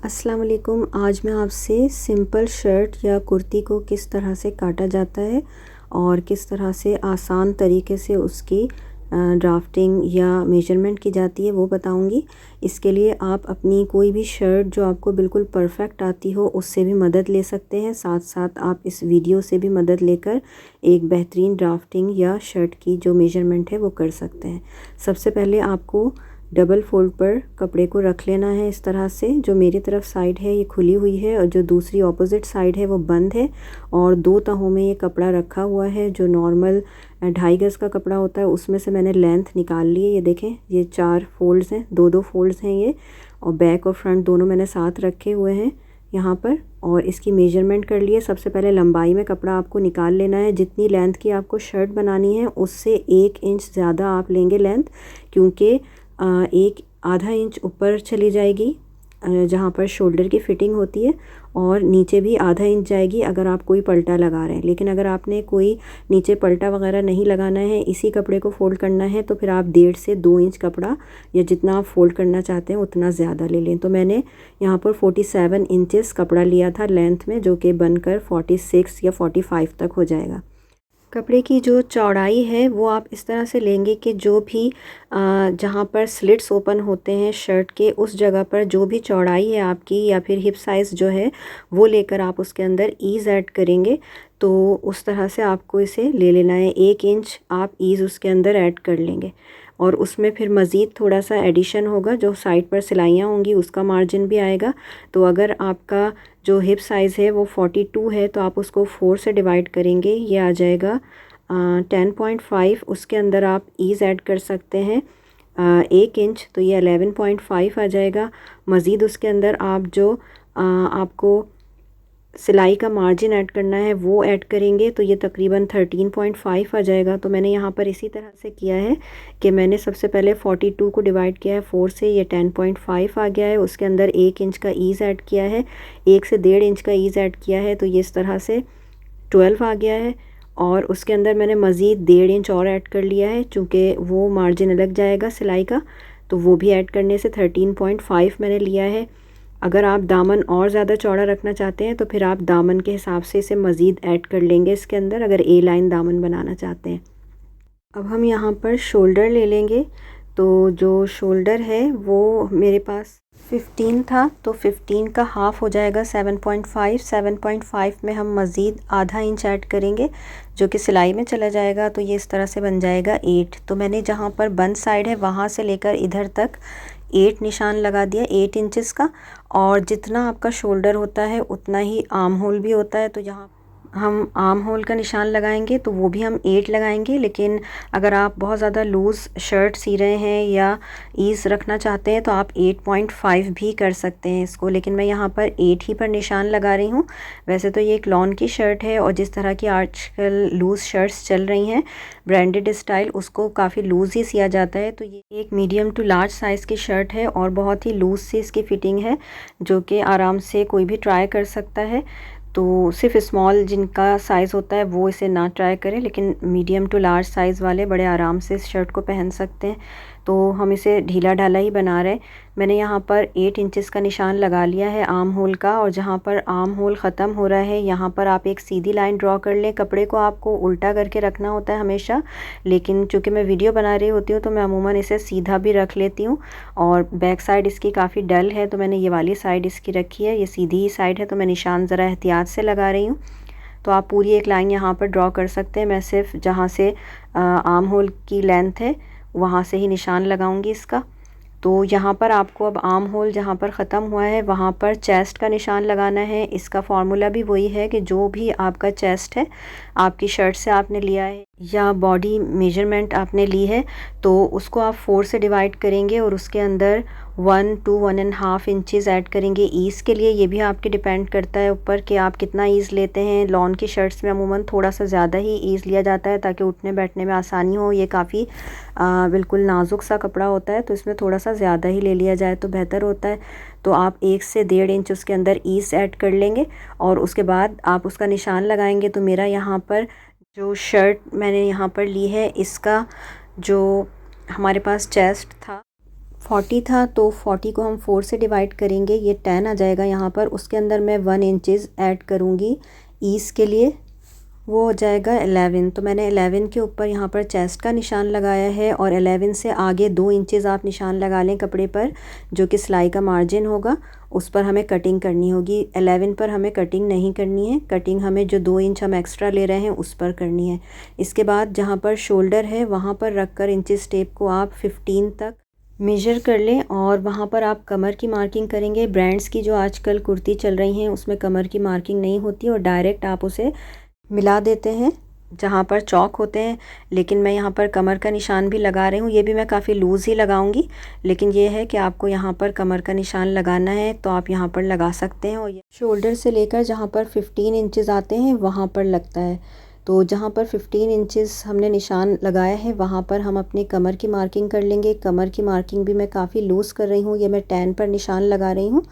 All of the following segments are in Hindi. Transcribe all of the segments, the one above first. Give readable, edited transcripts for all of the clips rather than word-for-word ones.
अस्सलाम वालेकुम। आज मैं आपसे सिंपल शर्ट या कुर्ती को किस तरह से काटा जाता है और किस तरह से आसान तरीके से उसकी ड्राफ्टिंग या मेजरमेंट की जाती है वो बताऊंगी। इसके लिए आप अपनी कोई भी शर्ट जो आपको बिल्कुल परफेक्ट आती हो उससे भी मदद ले सकते हैं। साथ साथ आप इस वीडियो से भी मदद लेकर एक बेहतरीन ड्राफ्टिंग या शर्ट की जो मेजरमेंट है वो कर सकते हैं। सबसे पहले आपको डबल फोल्ड पर कपड़े को रख लेना है इस तरह से। जो मेरी तरफ साइड है ये खुली हुई है और जो दूसरी ऑपोजिट साइड है वो बंद है, और दो तहों में ये कपड़ा रखा हुआ है। जो नॉर्मल 2.5 गज़ का कपड़ा होता है उसमें से मैंने लेंथ निकाल ली है। ये देखें, ये 4 फोल्ड्स हैं, दो फोल्ड्स हैं ये, और बैक और फ्रंट दोनों मैंने साथ रखे हुए हैं यहाँ पर। और इसकी मेजरमेंट कर लिए। सबसे पहले लंबाई में कपड़ा आपको निकाल लेना है। जितनी लेंथ की आपको शर्ट बनानी है उससे 1 इंच ज़्यादा आप लेंगे लेंथ, क्योंकि एक आधा इंच ऊपर चली जाएगी जहाँ पर शोल्डर की फ़िटिंग होती है, और नीचे भी आधा इंच जाएगी अगर आप कोई पल्टा लगा रहे हैं। लेकिन अगर आपने कोई नीचे पल्टा वगैरह नहीं लगाना है, इसी कपड़े को फ़ोल्ड करना है, तो फिर आप 1.5 से 2 इंच कपड़ा या जितना आप फ़ोल्ड करना चाहते हैं उतना ज़्यादा ले लें। तो मैंने यहाँ पर 47 इंचेस कपड़ा लिया था लेंथ में, जो कि बनकर 46 या 45 तक हो जाएगा। कपड़े की जो चौड़ाई है वो आप इस तरह से लेंगे कि जो भी जहाँ पर स्लिट्स ओपन होते हैं शर्ट के, उस जगह पर जो भी चौड़ाई है आपकी या फिर हिप साइज़ जो है वो लेकर आप उसके अंदर ईज़ ऐड करेंगे। तो उस तरह से आपको इसे ले लेना है। 1 इंच आप ईज़ उसके अंदर ऐड कर लेंगे, और उसमें फिर मज़ीद थोड़ा सा एडिशन होगा। जो साइड पर सिलाइयाँ होंगी उसका मार्जिन भी आएगा। तो अगर आपका जो हिप साइज़ है वो 42 है तो आप उसको 4 से डिवाइड करेंगे, ये आ जाएगा 10.5। उसके अंदर आप ईज़ ऐड कर सकते हैं 1 इंच, तो ये 11.5 आ जाएगा। मज़ीद उसके अंदर आप जो आपको सिलाई का मार्जिन ऐड करना है वो ऐड करेंगे, तो ये तकरीबन 13.5 आ जाएगा। तो मैंने यहाँ पर इसी तरह से किया है कि मैंने सबसे पहले 42 को डिवाइड किया है 4 से, ये 10.5 आ गया है। उसके अंदर 1 इंच का ईज़ ऐड किया है, 1 से 1.5 इंच का ईज़ ऐड किया है, तो ये इस तरह से 12 आ गया है। और उसके अंदर मैंने मज़ीद 1.5 इंच और ऐड कर लिया है, चूँकि वो मार्जिन अलग जाएगा सिलाई का, तो वो भी ऐड करने से 13.5 मैंने लिया है। अगर आप दामन और ज़्यादा चौड़ा रखना चाहते हैं तो फिर आप दामन के हिसाब से इसे मज़ीद ऐड कर लेंगे इसके अंदर, अगर ए लाइन दामन बनाना चाहते हैं। अब हम यहाँ पर शोल्डर ले लेंगे। तो जो शोल्डर है वो मेरे पास 15 था, तो 15 का हाफ़ हो जाएगा 7.5। 7.5 में हम मज़ीद आधा इंच ऐड करेंगे जो कि सिलाई में चला जाएगा, तो ये इस तरह से बन जाएगा 8। तो मैंने जहाँ पर बंद साइड है वहाँ से लेकर इधर तक 8 निशान लगा दिया, 8 इंचेस का। और जितना आपका शोल्डर होता है उतना ही आर्म होल भी होता है, तो यहाँ हम आर्म होल का निशान लगाएंगे तो वो भी हम 8 लगाएंगे। लेकिन अगर आप बहुत ज़्यादा लूज़ शर्ट सी रहे हैं या ईज़ रखना चाहते हैं तो आप 8.5 भी कर सकते हैं इसको, लेकिन मैं यहाँ पर 8 ही पर निशान लगा रही हूँ। वैसे तो ये एक लॉन की शर्ट है, और जिस तरह की आजकल लूज़ शर्ट्स चल रही हैं ब्रांडेड स्टाइल, उसको काफ़ी लूज़ ही सिया जाता है। तो ये एक मीडियम टू लार्ज साइज़ की शर्ट है और बहुत ही लूज़ सी इसकी फ़िटिंग है, जो कि आराम से कोई भी ट्राई कर सकता है। तो सिर्फ स्मॉल जिनका साइज़ होता है वो इसे ना ट्राई करें, लेकिन मीडियम टू लार्ज साइज़ वाले बड़े आराम से इस शर्ट को पहन सकते हैं। तो हम इसे ढीला ढाला ही बना रहे हैं। मैंने यहाँ पर 8 इंचेस का निशान लगा लिया है आर्म होल का, और जहाँ पर आर्म होल ख़त्म हो रहा है यहाँ पर आप एक सीधी लाइन ड्रॉ कर लें। कपड़े को आपको उल्टा करके रखना होता है हमेशा, लेकिन चूँकि मैं वीडियो बना रही होती हूँ तो मैं अमूमन इसे सीधा भी रख लेती हूँ। और बैक साइड इसकी काफ़ी डल है तो मैंने ये वाली साइड इसकी रखी है, ये सीधी ही साइड है, तो मैं निशान ज़रा एहतियात से लगा रही हूँ। तो आप पूरी एक लाइन यहाँ पर ड्रॉ कर सकते हैं। मैं सिर्फ जहाँ से आर्म होल की लेंथ है वहाँ से ही निशान लगाऊंगी इसका। तो यहाँ पर आपको अब आर्म होल जहाँ पर ख़त्म हुआ है वहाँ पर चेस्ट का निशान लगाना है। इसका फार्मूला भी वही है कि जो भी आपका चेस्ट है आपकी शर्ट से आपने लिया है या बॉडी मेजरमेंट आपने ली है, तो उसको आप 4 से डिवाइड करेंगे और उसके अंदर 1 to 1.5 इंचज़ ऐड करेंगे ईज़ के लिए। ये भी आपके डिपेंड करता है ऊपर कि आप कितना ईज़ लेते हैं। लॉन की शर्ट्स में अमूमन थोड़ा सा ज़्यादा ही ईज़ लिया जाता है ताकि उठने बैठने में आसानी हो। ये काफ़ी बिल्कुल नाजुक सा कपड़ा होता है, तो इसमें थोड़ा सा ज़्यादा ही ले लिया जाए तो बेहतर होता है। तो आप 1 से 1.5 इंच उसके अंदर ईज़ ऐड कर लेंगे और उसके बाद आप उसका निशान लगाएंगे। तो मेरा यहाँ पर जो शर्ट मैंने यहाँ पर ली है इसका जो हमारे पास चेस्ट था 40 था तो 40 को हम 4 से डिवाइड करेंगे, ये 10 आ जाएगा यहाँ पर। उसके अंदर मैं 1 इंचज़ ऐड करूँगी ईज़ के लिए, वो हो जाएगा 11। तो मैंने 11 के ऊपर यहाँ पर चेस्ट का निशान लगाया है और 11 से आगे 2 इंचज़ आप निशान लगा लें कपड़े पर, जो कि सिलाई का मार्जिन होगा, उस पर हमें कटिंग करनी होगी। 11 पर हमें कटिंग नहीं करनी है, कटिंग हमें जो 2 इंच हम एक्स्ट्रा ले रहे हैं उस पर करनी है। इसके बाद जहाँ पर शोल्डर है वहाँ पर रख कर इंचज़ टेप को आप 15 तक मेजर कर लें और वहाँ पर आप कमर की मार्किंग करेंगे। ब्रांड्स की जो आजकल कुर्ती चल रही हैं उसमें कमर की मार्किंग नहीं होती और डायरेक्ट आप उसे मिला देते हैं जहाँ पर चौक होते हैं, लेकिन मैं यहाँ पर कमर का निशान भी लगा रही हूँ। ये भी मैं काफ़ी लूज़ ही लगाऊंगी, लेकिन ये है कि आपको यहाँ पर कमर का निशान लगाना है तो आप यहाँ पर लगा सकते हैं। और ये शोल्डर से लेकर जहाँ पर 15 इंचज़ आते हैं वहाँ पर लगता है। तो जहाँ पर 15 इंचज़ हमने निशान लगाया है वहाँ पर हम अपनी कमर की मार्किंग कर लेंगे। कमर की मार्किंग भी मैं काफ़ी लूज़ कर रही हूँ, ये मैं 10 पर निशान लगा रही हूँ।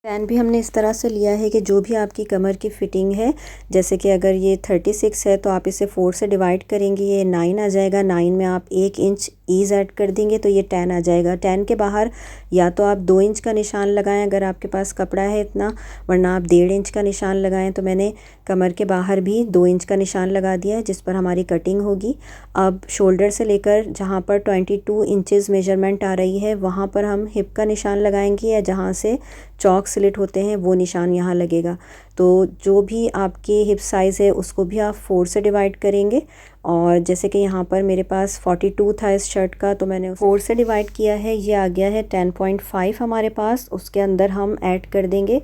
पैन भी हमने इस तरह से लिया है कि जो भी आपकी कमर की फ़िटिंग है, जैसे कि अगर ये 36 है तो आप इसे 4 से डिवाइड करेंगे, ये 9 आ जाएगा। 9 में आप 1 इंच ईज़ ऐड कर देंगे तो ये 10 आ जाएगा। 10 के बाहर या तो आप 2 इंच का निशान लगाएं अगर आपके पास कपड़ा है इतना, वरना आप 1.5 इंच का निशान लगाएं। तो मैंने कमर के बाहर भी 2 इंच का निशान लगा दिया है जिस पर हमारी कटिंग होगी। अब शोल्डर से लेकर जहाँ पर 22 इंचज़ मेजरमेंट आ रही है वहाँ पर हम हिप का निशान लगाएंगे, या जहाँ से चौक स्लिट होते हैं वो निशान यहाँ लगेगा। तो जो भी आपकी हिप साइज़ है उसको भी आप 4 से डिवाइड करेंगे। और जैसे कि यहाँ पर मेरे पास 42 था इस शर्ट का, तो मैंने 4 से डिवाइड किया है, ये आ गया है 10.5 हमारे पास। उसके अंदर हम ऐड कर देंगे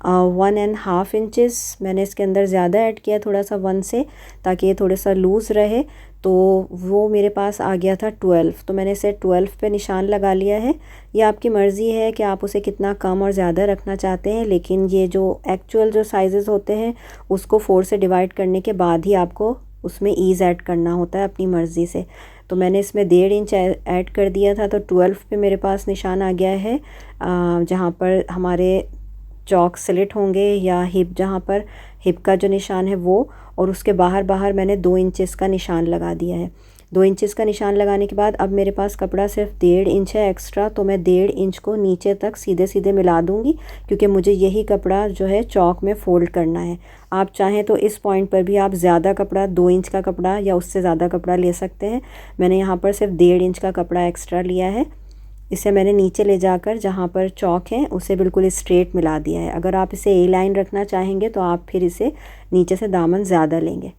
1.5 इंचज़। मैंने इसके अंदर ज़्यादा ऐड किया थोड़ा सा 1 से, ताकि ये थोड़ा सा लूज़ रहे। तो वो मेरे पास आ गया था 12, तो मैंने इसे 12 पे निशान लगा लिया है। ये आपकी मर्ज़ी है कि आप उसे कितना कम और ज़्यादा रखना चाहते हैं, लेकिन ये जो एक्चुअल जो साइज़ होते हैं उसको 4 से डिवाइड करने के बाद ही आपको उसमें ईज़ ऐड करना होता है अपनी मर्ज़ी से। तो मैंने इसमें 1.5 इंच ऐड कर दिया था, तो 12 पे मेरे पास निशान आ गया है जहाँ पर हमारे चौक स्लिट होंगे, या हिप, जहाँ पर हिप का जो निशान है वो, और उसके बाहर मैंने 2 इंचज़ का निशान लगा दिया है। 2 इंचज़ का निशान लगाने के बाद अब मेरे पास कपड़ा सिर्फ 1.5 इंच है एक्स्ट्रा, तो मैं 1.5 इंच को नीचे तक सीधे सीधे मिला दूंगी, क्योंकि मुझे यही कपड़ा जो है चौक में फ़ोल्ड करना है। आप चाहें तो इस पॉइंट पर भी आप ज़्यादा कपड़ा, 2 इंच का कपड़ा या उससे ज़्यादा कपड़ा ले सकते हैं। मैंने यहाँ पर सिर्फ 1.5 इंच का कपड़ा एक्स्ट्रा लिया है। इसे मैंने नीचे ले जाकर जहाँ पर चौक है उसे बिल्कुल स्ट्रेट मिला दिया है। अगर आप इसे ए लाइन रखना चाहेंगे तो आप फिर इसे नीचे से दामन ज़्यादा लेंगे।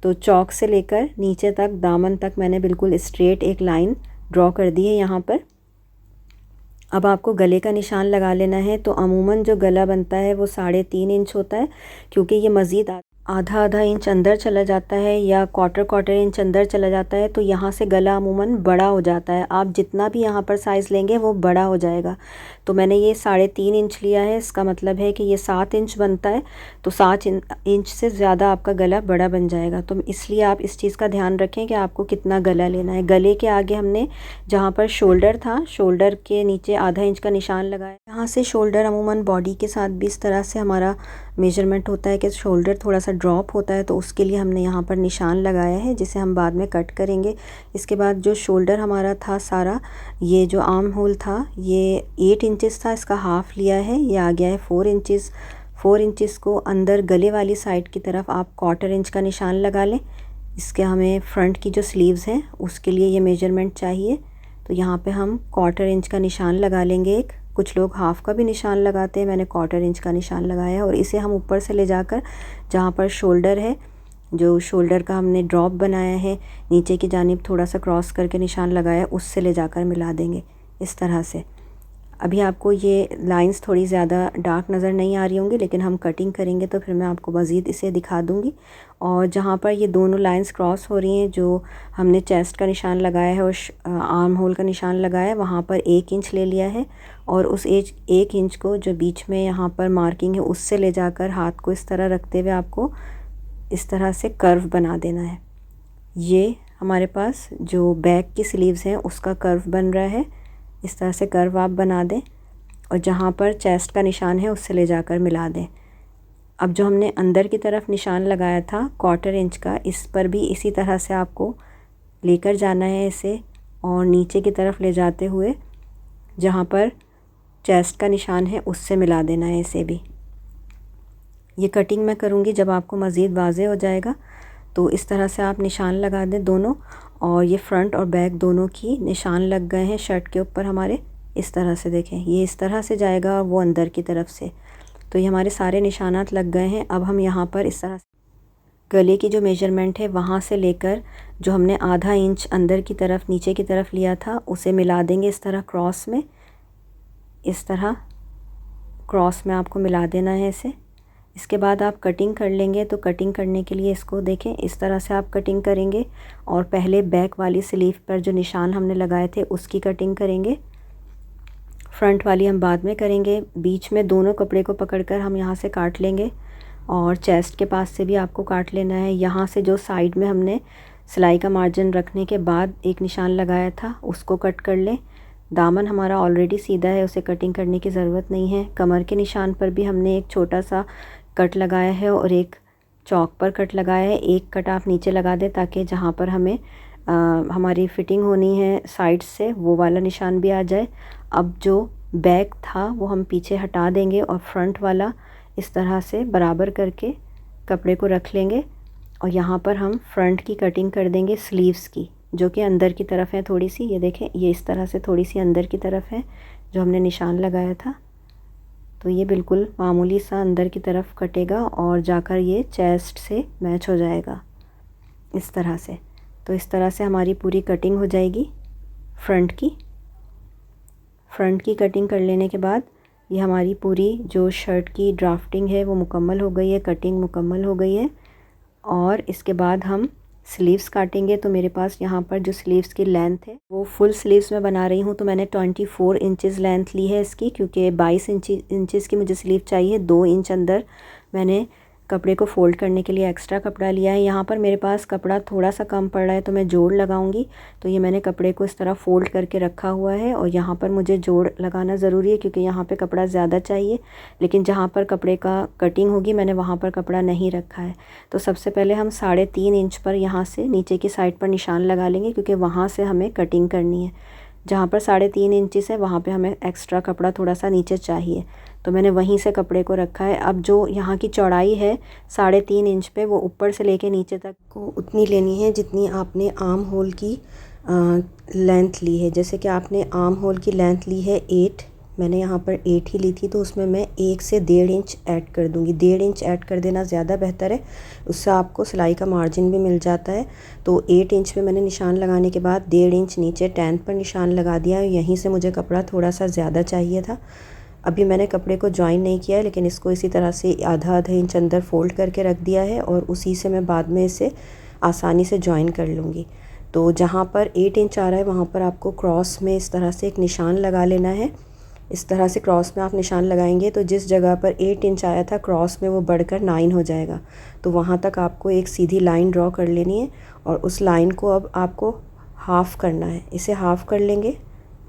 तो चौक से लेकर नीचे तक दामन तक मैंने बिल्कुल स्ट्रेट एक लाइन ड्रॉ कर दी है यहाँ पर। अब आपको गले का निशान लगा लेना है। तो अमूमन जो गला बनता है वो 3.5 इंच होता है, क्योंकि ये मज़ीद आधा इंच अंदर चला जाता है या क्वार्टर इंच अंदर चला जाता है, तो यहाँ से गला अमूमन बड़ा हो जाता है। आप जितना भी यहाँ पर साइज़ लेंगे वो बड़ा हो जाएगा। तो मैंने ये 3.5 इंच लिया है, इसका मतलब है कि ये 7 इंच बनता है, तो 7 इंच से ज़्यादा आपका गला बड़ा बन जाएगा। तो इसलिए आप इस चीज़ का ध्यान रखें कि आपको कितना गला लेना है। गले के आगे हमने जहाँ पर शोल्डर था, शोल्डर के नीचे आधा इंच का निशान लगाया। यहाँ से शोल्डर अमूमन बॉडी के साथ भी इस तरह से हमारा मेजरमेंट होता है कि शोल्डर थोड़ा सा ड्रॉप होता है, तो उसके लिए हमने यहाँ पर निशान लगाया है, जिसे हम बाद में कट करेंगे। इसके बाद जो शोल्डर हमारा था सारा, ये जो आर्म होल था ये 8 इंचज़ था, इसका हाफ़ लिया है, ये आ गया है 4 इंचज़। 4 इंचज़ को अंदर गले वाली साइड की तरफ आप 1/4 इंच का निशान लगा लें। इसके हमें फ्रंट की जो स्लीव्स हैं उसके लिए ये मेजरमेंट चाहिए, तो यहाँ पे हम 1/4 इंच का निशान लगा लेंगे एक। कुछ लोग हाफ़ का भी निशान लगाते हैं, मैंने 1/4 इंच का निशान लगाया है। और इसे हम ऊपर से ले जाकर जहाँ पर शोल्डर है, जो शोल्डर का हमने ड्रॉप बनाया है, नीचे की जानिब थोड़ा सा क्रॉस करके निशान लगाया, उससे ले जाकर मिला देंगे इस तरह से। अभी आपको ये लाइंस थोड़ी ज़्यादा डार्क नज़र नहीं आ रही होंगी, लेकिन हम कटिंग करेंगे तो फिर मैं आपको मज़ीद इसे दिखा दूँगी। और जहाँ पर ये दोनों लाइंस क्रॉस हो रही हैं, जो हमने चेस्ट का निशान लगाया है और आर्म होल का निशान लगाया है, वहाँ पर 1 इंच ले लिया है, और उस 1 इंच को जो बीच में यहाँ पर मार्किंग है उससे ले जाकर हाथ को इस तरह रखते हुए आपको इस तरह से कर्व बना देना है। ये हमारे पास जो बैक की स्लीव्स हैं उसका कर्व बन रहा है, इस तरह से कर्व आप बना दें, और जहाँ पर चेस्ट का निशान है उससे ले जाकर मिला दें। अब जो हमने अंदर की तरफ निशान लगाया था 1/4 इंच का, इस पर भी इसी तरह से आपको लेकर जाना है इसे, और नीचे की तरफ ले जाते हुए जहाँ पर चेस्ट का निशान है उससे मिला देना है इसे भी। ये कटिंग मैं करूँगी जब आपको मज़ीद वाज़ेह हो जाएगा। तो इस तरह से आप निशान लगा दें दोनों, और ये फ्रंट और बैक दोनों की निशान लग गए हैं शर्ट के ऊपर हमारे। इस तरह से देखें, ये इस तरह से जाएगा और वो अंदर की तरफ से। तो ये हमारे सारे निशानात लग गए हैं। अब हम यहाँ पर इस तरह से गले की जो मेजरमेंट है वहाँ से लेकर जो हमने आधा इंच अंदर की तरफ नीचे की तरफ लिया था उसे मिला देंगे इस तरह क्रॉस में। इस तरह क्रॉस में आपको मिला देना है इसे। इसके बाद आप कटिंग कर लेंगे। तो कटिंग करने के लिए इसको देखें, इस तरह से आप कटिंग करेंगे और पहले बैक वाली स्लीव पर जो निशान हमने लगाए थे उसकी कटिंग करेंगे। फ्रंट वाली हम बाद में करेंगे। बीच में दोनों कपड़े को पकड़कर हम यहाँ से काट लेंगे और चेस्ट के पास से भी आपको काट लेना है। यहाँ से जो साइड में हमने सिलाई का मार्जिन रखने के बाद एक निशान लगाया था उसको कट कर लें। दामन हमारा ऑलरेडी सीधा है, उसे कटिंग करने की ज़रूरत नहीं है। कमर के निशान पर भी हमने एक छोटा सा कट लगाया है और एक चौक पर कट लगाया है। एक कट आप नीचे लगा दें ताकि जहाँ पर हमें हमारी फ़िटिंग होनी है साइड से वो वाला निशान भी आ जाए। अब जो बैक था वो हम पीछे हटा देंगे और फ्रंट वाला इस तरह से बराबर करके कपड़े को रख लेंगे और यहाँ पर हम फ्रंट की कटिंग कर देंगे स्लीव्स की, जो कि अंदर की तरफ है थोड़ी सी। ये देखें, ये इस तरह से थोड़ी सी अंदर की तरफ है जो हमने निशान लगाया था। तो ये बिल्कुल मामूली सा अंदर की तरफ कटेगा और जाकर ये चेस्ट से मैच हो जाएगा इस तरह से। तो इस तरह से हमारी पूरी कटिंग हो जाएगी फ्रंट की कटिंग कर लेने के बाद ये हमारी पूरी जो शर्ट की ड्राफ्टिंग है वो मुकम्मल हो गई है, कटिंग मुकम्मल हो गई है। और इसके बाद हम स्लीव्स काटेंगे। तो मेरे पास यहाँ पर जो स्लीव्स की लेंथ है वो फुल स्लीव्स में बना रही हूँ, तो मैंने 24 इंचज़ लेंथ ली है इसकी, क्योंकि 22 इंचज़ की मुझे स्लीव चाहिए। 2 इंच अंदर मैंने कपड़े को फ़ोल्ड करने के लिए एक्स्ट्रा कपड़ा लिया है। यहाँ पर मेरे पास कपड़ा थोड़ा सा कम पड़ रहा है तो मैं जोड़ लगाऊंगी। तो ये मैंने कपड़े को इस तरह फ़ोल्ड करके रखा हुआ है और यहाँ पर मुझे जोड़ लगाना ज़रूरी है क्योंकि यहाँ पे कपड़ा ज़्यादा चाहिए, लेकिन जहाँ पर कपड़े का कटिंग होगी मैंने वहाँ पर कपड़ा नहीं रखा है। तो सबसे पहले हम 3.5 इंच पर यहाँ से नीचे की साइड पर निशान लगा लेंगे, क्योंकि वहाँ से हमें कटिंग करनी है। जहाँ पर 3.5 इंचज़ है वहाँ पे हमें एक्स्ट्रा कपड़ा थोड़ा सा नीचे चाहिए, तो मैंने वहीं से कपड़े को रखा है। अब जो यहाँ की चौड़ाई है 3.5 इंच पे, वो ऊपर से लेके नीचे तक को उतनी लेनी है जितनी आपने आर्म होल की लेंथ ली है। जैसे कि आपने आर्म होल की लेंथ ली है 8, मैंने यहाँ पर 8 ही ली थी, तो उसमें मैं 1 से 1.5 इंच ऐड कर दूँगी। 1.5 इंच ऐड कर देना ज़्यादा बेहतर है, उससे आपको सिलाई का मार्जिन भी मिल जाता है। तो 8 इंच पे मैंने निशान लगाने के बाद 1.5 इंच नीचे 10 पर निशान लगा दिया। यहीं से मुझे कपड़ा थोड़ा सा ज़्यादा चाहिए था। अभी मैंने कपड़े को जॉइन नहीं किया है, लेकिन इसको इसी तरह से आधा इंच अंदर फ़ोल्ड करके रख दिया है और उसी से मैं बाद में इसे आसानी से जॉइन कर लूँगी। तो जहाँ पर 8 इंच आ रहा है वहाँ पर आपको क्रॉस में इस तरह से एक निशान लगा लेना है। इस तरह से क्रॉस में आप निशान लगाएंगे तो जिस जगह पर 8 इंच आया था क्रॉस में, वो बढ़कर 9 हो जाएगा। तो वहाँ तक आपको एक सीधी लाइन ड्रॉ कर लेनी है और उस लाइन को अब आपको हाफ़ करना है। इसे हाफ़ कर लेंगे,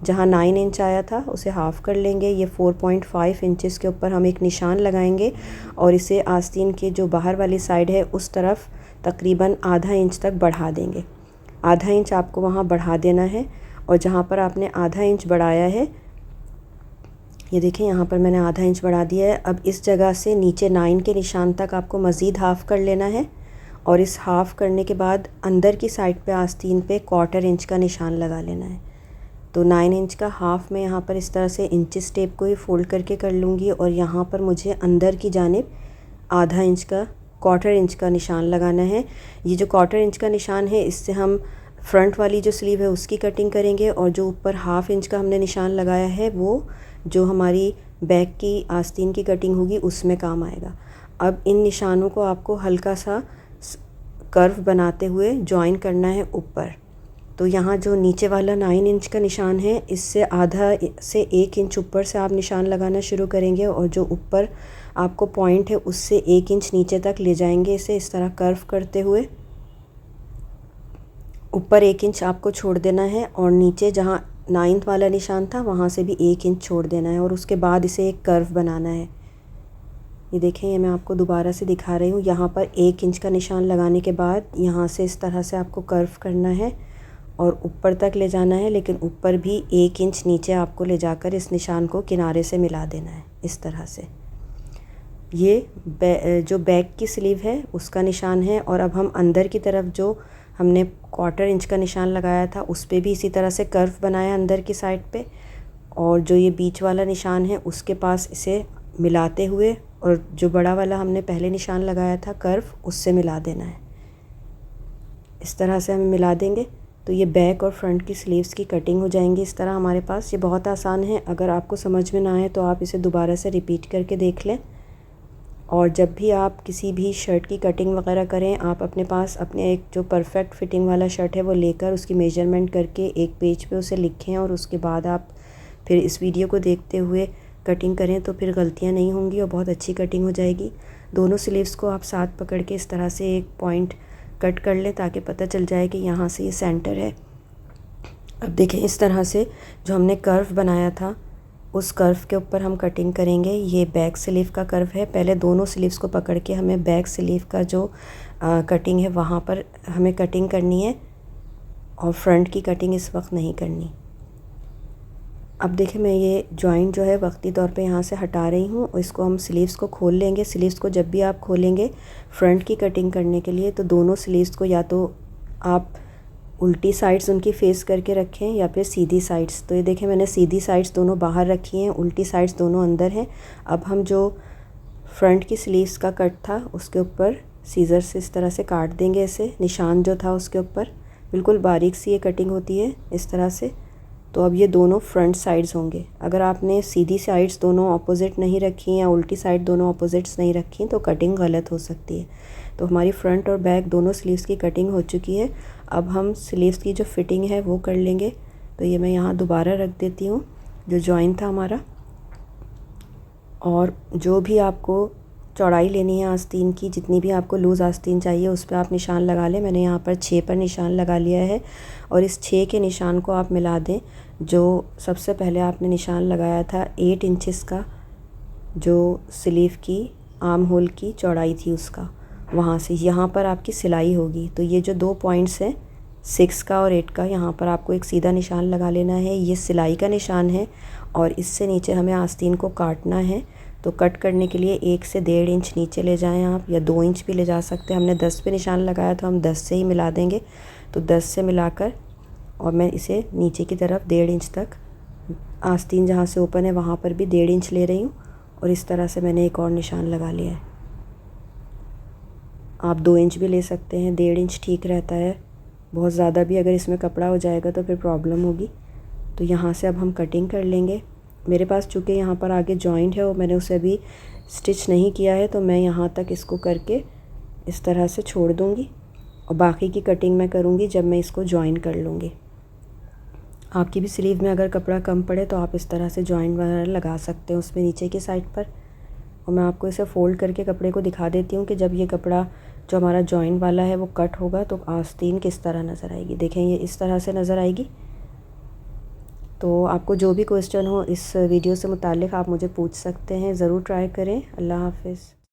जहाँ 9 इंच आया था उसे हाफ़ कर लेंगे। ये 4.5 इंचज़ के ऊपर हम एक निशान लगाएंगे और इसे आस्तीन के जो बाहर वाली साइड है उस तरफ तकरीबन आधा इंच तक बढ़ा देंगे। आधा इंच आपको वहाँ बढ़ा देना है और जहाँ पर आपने आधा इंच बढ़ाया है, ये देखें यहाँ पर मैंने आधा इंच बढ़ा दिया है। अब इस जगह से नीचे 9 के निशान तक आपको मज़ीद हाफ़ कर लेना है और इस हाफ़ करने के बाद अंदर की साइड पे आस्तीन पे 1/4 इंच का निशान लगा लेना है। तो 9 इंच का हाफ़ में यहाँ पर इस तरह से इंचेस टेप को ही फ़ोल्ड करके कर लूँगी और यहाँ पर मुझे अंदर की जानिब आधा इंच का 1/4 इंच का निशान लगाना है। ये जो 1/4 इंच का निशान है इससे हम फ्रंट वाली जो स्लीव है उसकी कटिंग करेंगे और जो ऊपर हाफ़ इंच का हमने निशान लगाया है वो जो हमारी बैक की आस्तीन की कटिंग होगी उसमें काम आएगा। अब इन निशानों को आपको हल्का सा कर्व बनाते हुए जॉइन करना है ऊपर। तो यहाँ जो नीचे वाला 9 इंच का निशान है इससे आधा से 1 इंच ऊपर से आप निशान लगाना शुरू करेंगे और जो ऊपर आपको पॉइंट है उससे 1 इंच नीचे तक ले जाएंगे इसे इस तरह कर्व करते हुए। ऊपर 1 इंच आपको छोड़ देना है और नीचे जहाँ 9th वाला निशान था वहाँ से भी 1 इंच छोड़ देना है और उसके बाद इसे एक कर्व बनाना है। ये देखें, ये मैं आपको दोबारा से दिखा रही हूँ। यहाँ पर 1 इंच का निशान लगाने के बाद यहाँ से इस तरह से आपको कर्व करना है और ऊपर तक ले जाना है, लेकिन ऊपर भी 1 इंच नीचे आपको ले जाकर इस निशान को किनारे से मिला देना है इस तरह से। ये जो बैक की स्लीव है उसका निशान है। और अब हम अंदर की तरफ जो हमने 1/4 इंच का निशान लगाया था उस पे भी इसी तरह से कर्व बनाया अंदर की साइड पे, और जो ये बीच वाला निशान है उसके पास इसे मिलाते हुए, और जो बड़ा वाला हमने पहले निशान लगाया था कर्व उससे मिला देना है। इस तरह से हम मिला देंगे तो ये बैक और फ्रंट की स्लीव्स की कटिंग हो जाएंगी इस तरह हमारे पास। ये बहुत आसान है, अगर आपको समझ में ना आए तो आप इसे दोबारा से रिपीट करके देख लें। और जब भी आप किसी भी शर्ट की कटिंग वगैरह करें, आप अपने पास अपने एक जो परफेक्ट फिटिंग वाला शर्ट है वो लेकर उसकी मेजरमेंट करके एक पेज पे उसे लिखें, और उसके बाद आप फिर इस वीडियो को देखते हुए कटिंग करें तो फिर गलतियां नहीं होंगी और बहुत अच्छी कटिंग हो जाएगी। दोनों स्लीव्स को आप साथ पकड़ के इस तरह से एक पॉइंट कट कर लें ताकि पता चल जाए कि यहाँ से ये सेंटर है। अब देखें इस तरह से जो हमने कर्व बनाया था उस कर्व के ऊपर हम कटिंग करेंगे। ये बैक स्लीव का कर्व है। पहले दोनों स्लीव्स को पकड़ के हमें बैक स्लीव का जो कटिंग है वहाँ पर हमें कटिंग करनी है, और फ्रंट की कटिंग इस वक्त नहीं करनी। अब देखिए मैं ये जॉइंट जो है वक्ती तौर पे यहाँ से हटा रही हूँ, और इसको हम स्लीव्स को खोल लेंगे। स्लीव्स को जब भी आप खोलेंगे फ्रंट की कटिंग करने के लिए, तो दोनों स्लीव्स को या तो आप उल्टी साइड्स उनकी फेस करके रखें या फिर सीधी साइड्स। तो ये देखें मैंने सीधी साइड्स दोनों बाहर रखी हैं, उल्टी साइड्स दोनों अंदर हैं। अब हम जो फ्रंट की स्लीव्स का कट था उसके ऊपर सीज़र से इस तरह से काट देंगे। ऐसे निशान जो था उसके ऊपर बिल्कुल बारीक सी ये कटिंग होती है इस तरह से। तो अब ये दोनों फ्रंट साइड्स होंगे। अगर आपने सीधी साइड्स दोनों ऑपोजिट नहीं रखी या उल्टी साइड दोनों ऑपोजिट्स नहीं रखी तो कटिंग गलत हो सकती है। तो हमारी फ्रंट और बैक दोनों स्लीव्स की कटिंग हो चुकी है। अब हम स्लीव्स की जो फिटिंग है वो कर लेंगे। तो ये मैं यहाँ दोबारा रख देती हूँ जो जॉइन था हमारा, और जो भी आपको चौड़ाई लेनी है आस्तीन की, जितनी भी आपको लूज़ आस्तीन चाहिए उस पर आप निशान लगा लें। मैंने यहाँ पर 6 पर निशान लगा लिया है, और इस 6 के निशान को आप मिला दें जो सबसे पहले आपने निशान लगाया था 8 इंचेस का, जो स्लीव की आर्म होल की चौड़ाई थी उसका, वहाँ से यहाँ पर आपकी सिलाई होगी। तो ये जो 2 पॉइंट्स हैं 6 का और 8 का, यहाँ पर आपको एक सीधा निशान लगा लेना है। ये सिलाई का निशान है, और इससे नीचे हमें आस्तीन को काटना है। तो कट करने के लिए 1 से 1.5 इंच नीचे ले जाएं आप, या 2 इंच भी ले जा सकते हैं। हमने 10 पे निशान लगाया तो हम 10 से ही मिला देंगे। तो 10 से मिलाकर, और मैं इसे नीचे की तरफ 1.5 इंच तक, आस्तीन जहाँ से ओपन है वहाँ पर भी 1.5 इंच ले रही हूँ, और इस तरह से मैंने एक और निशान लगा लिया है। आप 2 इंच भी ले सकते हैं, 1.5 इंच ठीक रहता है। बहुत ज़्यादा भी अगर इसमें कपड़ा हो जाएगा तो फिर प्रॉब्लम होगी। तो यहाँ से अब हम कटिंग कर लेंगे। मेरे पास चूँकि यहाँ पर आगे जॉइंट है और मैंने उसे अभी स्टिच नहीं किया है, तो मैं यहाँ तक इसको करके इस तरह से छोड़ दूँगी, और बाकी की कटिंग मैं करूँगी जब मैं इसको जॉइन कर लूँगी। आपकी भी स्लीव में अगर कपड़ा कम पड़े तो आप इस तरह से जॉइंट वगैरह लगा सकते हैं उसमें नीचे की साइड पर। और मैं आपको इसे फ़ोल्ड करके कपड़े को दिखा देती हूँ कि जब ये कपड़ा जो हमारा जॉइंट वाला है वो कट होगा तो आस्तीन किस तरह नज़र आएगी। देखें ये इस तरह से नज़र आएगी। तो आपको जो भी क्वेश्चन हो इस वीडियो से मुताल्लिक़ आप मुझे पूछ सकते हैं। ज़रूर ट्राई करें। अल्लाह हाफ़िज़।